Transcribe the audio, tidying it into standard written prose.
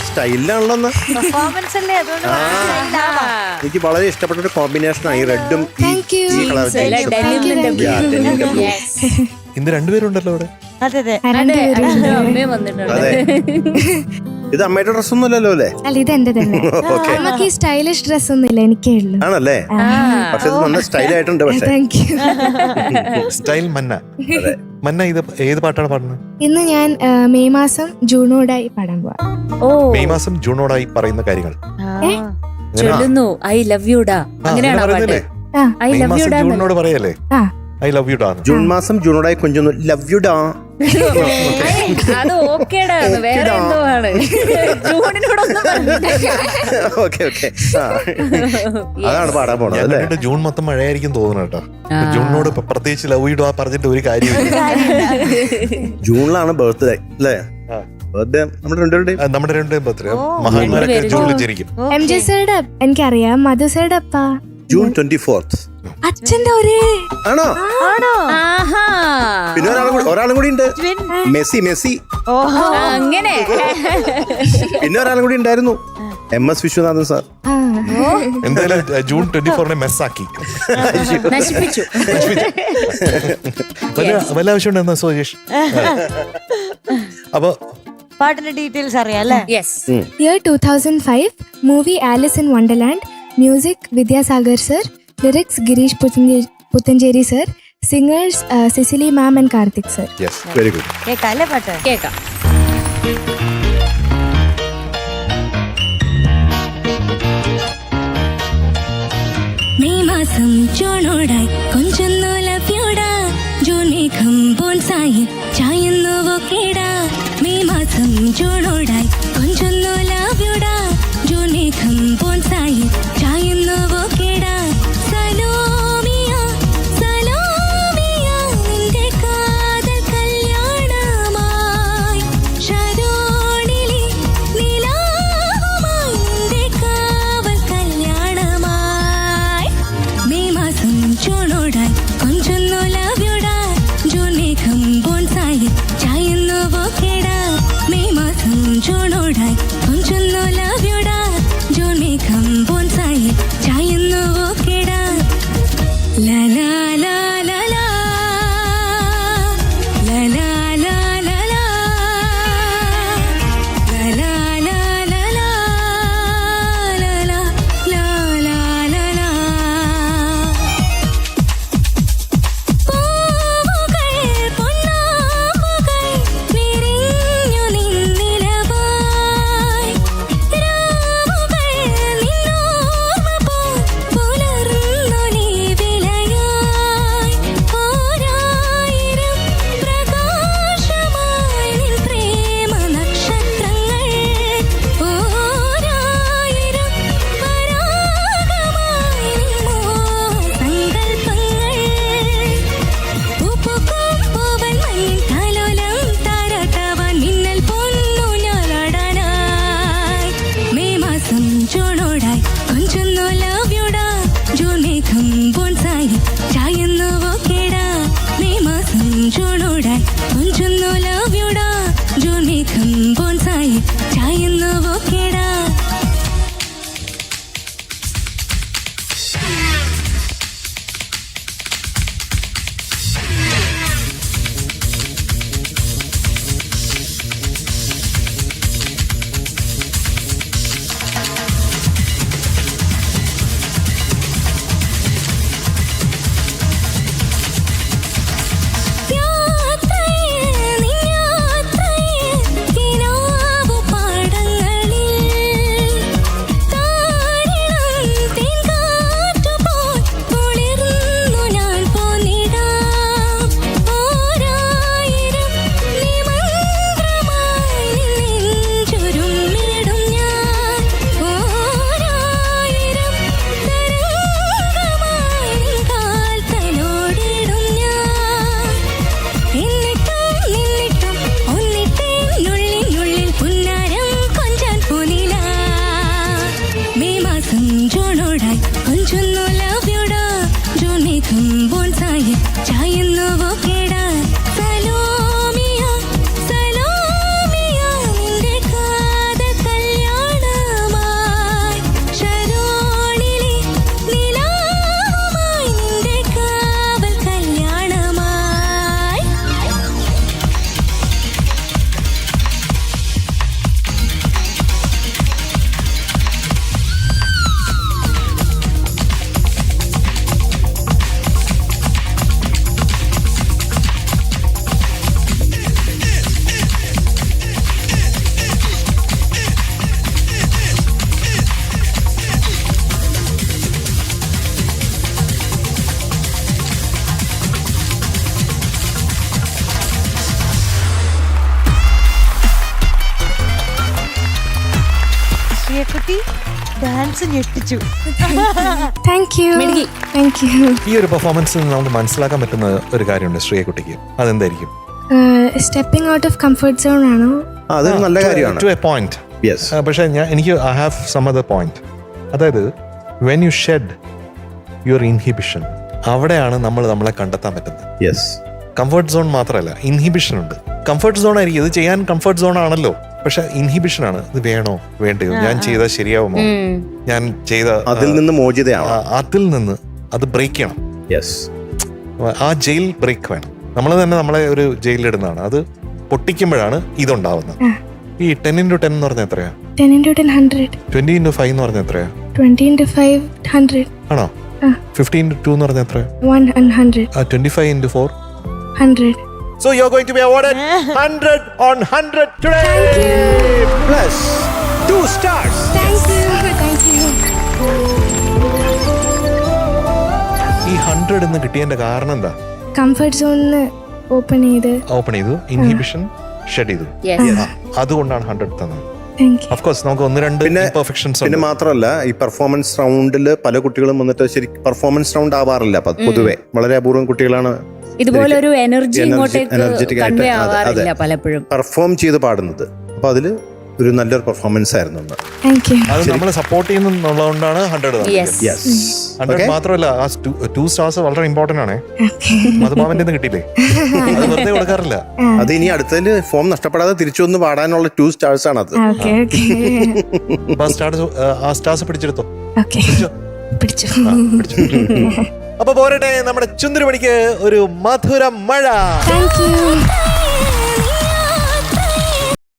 സ്റ്റൈലിലാണല്ലോ. Performance അല്ലേ, അതുകൊണ്ട് എനിക്ക് വളരെ ഇഷ്ടപ്പെട്ട ഒരു കോമ്പിനേഷനാണ് ഈ റെഡും ഈ കളർ. ഇന്ന് രണ്ടുപേരുണ്ടല്ലോ അവിടെ. അതെ അമ്മയും വന്നിട്ടുണ്ട്. അതെ, ഇത് അമ്മയുടെ ഡ്രസ്സൊന്നും അല്ലല്ലോ അല്ലേ? അല്ല, ഇത് എന്റെ തന്നെ. നമുക്ക് ഈ സ്റ്റൈലിഷ് ഡ്രസ് ഒന്നും ഇല്ല, എനിക്കേ ഉള്ളൂ. ആണല്ലേ? പക്ഷെ ഇത് നല്ല സ്റ്റൈലായിട്ടുണ്ട്. പക്ഷേ താങ്ക് യു. സ്റ്റൈൽ മന്ന. മന്ന ഇത് ഏത് പാട്ടാണ് പാടുന്നത്? ഇന്ന് ഞാൻ മെയ് മാസം ജൂണോടായി പാടാൻ പോവാ. മെയ് മാസം ജൂണോടായി പറയുന്ന കാര്യങ്ങൾ ചൊല്ലുന്നു ഐ ലവ് യുടാ. അങ്ങനെയാണോ പാട്ട്? ഐ മെയ് ലവ് മാസം യുടാ. ജൂണിനോട് പറയല്ലേ? ഐ ലവ് യു ഡാ. ജൂൺ മാസം ജൂണോടായി കൊഞ്ചൊന്നു ലവ് യു ഡാ. അത് ഓക്കേടാ, വേറെ എന്തോ ആണ്. ജൂണിനോടൊന്നും ഓക്കെ ഓക്കെ, അതാണ് പാടാൻ പോണത് അല്ലേ? ജൂൺ മൊത്തം മഴയായിരിക്കും തോന്നുന്നു കേട്ടോ. ജൂണിനോട് പ്രത്യേകിച്ച് ലവ് യു ഡാ പറഞ്ഞിട്ട് ഒരു കാര്യമില്ല. ജൂണിലാണ് ബർത്ത്ഡേ അല്ലേ? ബർത്ത്ഡേ നമ്മുടെ രണ്ടുപേരും ബർത്ത്ഡേ. മഹാന്മാരൊക്കെ ജൂണിൽ ജനിക്കും. എം ജെ സാറുടെ എനിക്കറിയാം, മധു സാറുടെ അപ്പ ജൂൺ 24th. അച്ഛന്റെ ഒരേ ആണോ? പിന്നെ ഒരാളും കൂടി ഉണ്ട്, മെസ്സി. അങ്ങനെ പിന്നെ ഒരാളും കൂടി ഉണ്ടായിരുന്നു, MS വിശ്വനാഥൻ സാർ. എന്തായാലും ജൂൺ 24 മെസ്സാക്കി നശിപ്പിച്ചു. വല്ല ആവശ്യം ഉണ്ടെന്നാ സുജേഷ്? അപ്പൊ പാട്ടിന്റെ ഡീറ്റെയിൽസ് അറിയാം അല്ലേ? Yes. Year 2005, movie Alice in Wonderland, music Vidyasagar sir, lyrics Gireesh Puthenchery sir, singers Cicily ma'am and Karthik sir. Very good. കേൾക്കാം അല്ലേ പാട്ട്? കേക്കാം. മെയ് മാസം ജൂണോടായി കൊഞ്ചൊന്നു ലഭ്യൂടാ, ജൂൺ മേഘം ബോൺസായി ചായുന്നു കേടാ. മെയ് മാസം ജൂണോടായി കൊഞ്ചൊന്നു ലഭ്യൂടാ, ജൂൺ മേഘം ബോൺസായി ചായുന്നു കേടാ. സലോമിയ സലോമിയ നിന്റെ കാതൽ കല്യാണമായി, ശരോണിലി നിലാവുമായി നിന്റെ കാവൽ കല്യാണമായി. മെയ് മാസം ജൂണോടായി കൊഞ്ചൊന്നു ലവ്യൂടാ, ജൂൺ മേഘം ബോൺസായി ചായുന്നു കേടാ. മെയ് മാസം ജൂണോടായി ശ്രീയക്കുട്ടി ഡാൻസ് ഞെട്ടിച്ചു. താങ്ക് യു മിടുക്കി. Thank you. ഈ ഒരു പെർഫോമൻസിൽ നിന്ന് നമുക്ക് മനസ്സിലാക്കാൻ പറ്റുന്ന ഒരു കാര്യമുണ്ട് ശ്രീയക്കുട്ടിക്ക്. അതെന്തായിരിക്കും? Stepping out of comfort zone ആണോ? അതൊരു നല്ല കാര്യമാണ്. To a point. യെസ്. പക്ഷേ എനിക്ക് I have some other point. അതായത് when you shed your inhibition, അവിടെയാണ് നമ്മളെ കണ്ടെത്താൻ പറ്റുന്നത്. യെസ്. കംഫർട്ട് സോൺ മാത്രമല്ല, ഇൻഹിബിഷൻ ഉണ്ട്. കംഫർട്ട് സോൺ ആയിരിക്കും, ഇത് ചെയ്യാൻ കംഫർട്ട് സോൺ ആണല്ലോ, പക്ഷെ ഇൻഹിബിഷൻ ആണ്. ഇത് വേണോ വേണ്ടയോ, ഞാൻ ചെയ്താൽ ശരിയാവുമോ, ഞാൻ ചെയ്ത അതിൽ നിന്ന് മോചിതയാണ്. അതിൽ നിന്ന് അത് ബ്രേക്ക് ചെയ്യണം. യെസ്. ആ ജയിൽ ബ്രേക്ക് വേണം. നമ്മൾ തന്നെ നമ്മളെ ഒരു ജയിലിലിടുന്നതാണ്. അത് പൊട്ടിക്കുമ്പോഴാണ് ഇതുണ്ടാവുന്നത്. ഈ 10x10 എന്ന് പറഞ്ഞാൽ എത്രയാ? 10x10 100. 20x5 എന്ന് പറഞ്ഞാൽ എത്രയാ? 20x5 100. ആണോ? 15x2 എന്ന് പറഞ്ഞാൽ എത്രയാ? 100. 25x4 100. So you're going to be awarded 100 on 100 today. Plus 2 stars. Thank you. ഈ 100 എന്ന് കിട്ടിയതിന്റെ കാരണം എന്താ? കംഫർട്ട് സോണിന് ഓപ്പൺ ചെയ്തു, ഇൻഹിബിഷൻ ഷെഡ് ചെയ്തു. Yes. അതുകൊണ്ടാണ് 100 തന്നത്. Thank you. ഓഫ് കോഴ്സ് നമുക്ക് 1-2 ഇംപെർഫെക്ഷൻസ് പിന്നെ മാത്രമല്ല, ഈ പെർഫോമൻസ് റൗണ്ടിൽ പല കുട്ടികളും വന്നിട്ട് ശരിക്കും പെർഫോമൻസ് റൗണ്ട് ആവാറില്ല പൊതുവെ. വളരെ അപൂർവം കുട്ടികളാണ് ഇതുപോലെ ഒരു എനർജി ഇങ്ങോട്ടേക്ക് എനർജറ്റിക് കൺവേ ആയിട്ട് ആവാറില്ല പലപ്പോഴും. പെർഫോം ചെയ്ത് പാടുന്നത്. അപ്പൊ അതില് ഒരു നല്ലൊരു പെർഫോമൻസ് ആയിരുന്നു അന്ന്. Thank you. അത് നമ്മൾ സപ്പോർട്ട് ചെയ്യുന്നുള്ളതുകൊണ്ടാണ് 100 തന്നത്. Yes. യെസ്. 100 മാത്രമല്ല, ആ 2 സ്റ്റാർസ് വളരെ ഇമ്പോർട്ടന്റ് ആണ്. മധുമാമന്റെ ഒന്നും കിട്ടിയില്ലേ? അത് വെറുതെ കൊടുക്കാറില്ല. അത് ഇനി അടുത്തതില് ഫോം നഷ്ടപ്പെടാതെ തിരിച്ചു വന്ന് പാടാനുള്ള 2 stars ആണ് അത്. ഓക്കെ. അപ്പൊ ആ സ്റ്റാർസ് പിടിച്ചെടുത്തോ. ഓക്കെ. പിടിച്ചു. അപ്പൊ പോരട്ടെ, നമ്മുടെ ചുന്ദരമണിക്ക് ഒരു മധുര മഴ. Thank you.